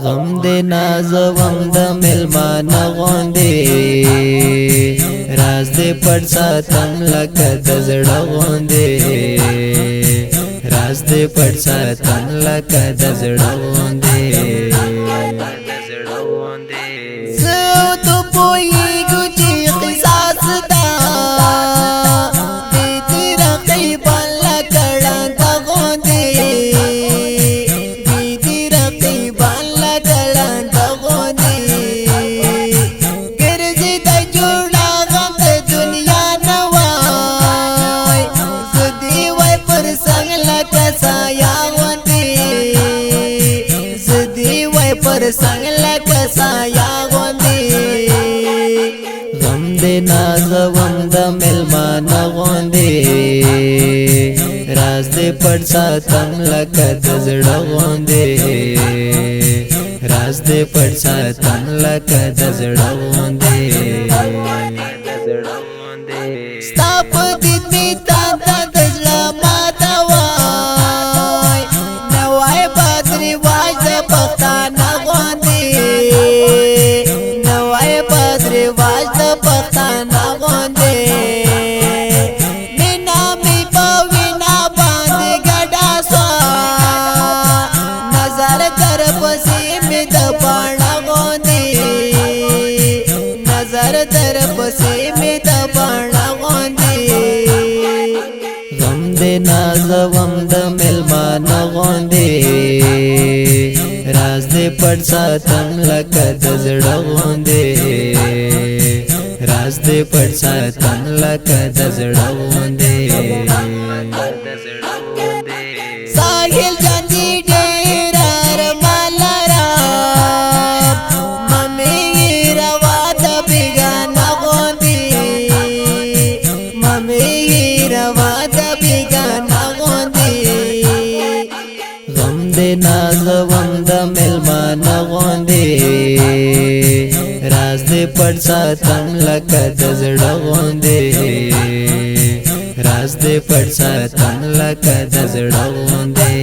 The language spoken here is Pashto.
غم دې ناز غم د ملمانه غوندې راز دې پټ ساتم لکه د زړه غوندې راز دې پټ ساتم لکه د زړه غوندې زه تو پوهېږو چې قصاص ده دې رقیبه لکه ړنده غوندې دې رقیبه لکه ړنده غوندې ګرځېده جوړه غم د دنیا نه وای زه دې وای پر څنګ لکه سایه غوندې زه دې وای پر څنګ لکه سایه غوندې غم دې نازوم د ملمانه غوندې راز دې پټ ساتم لکه د زړه غوندې راز دې پټ ساتم لکه د زړه غوندې ستا په دید مې تا ته د زړه ماته وای نوی بد رواج د پښتانه غوندې نوی بد رواج د پښتانه غوندې مینا مې په وینا باندې ګډه سوه نظر در پسې مې د باڼه غوندې نظر در پسې مې د باڼه غوندې غم دې نازوم د ملمانه غوندې راز دې پټ ساتم لکه د زړه غوندې راز دې پټ ساتم لکه د زړه غوندې ساحل جان دې ډېر ارمان لرم ممې روا د بېګانه غوندې ممې روا د بېګانه غوندې غم دې نازوم د ملمانه غوندې راز دې پټ ساتم لکه د زړه غوندې راز دې پټ ساتم لکه د زړه غوندې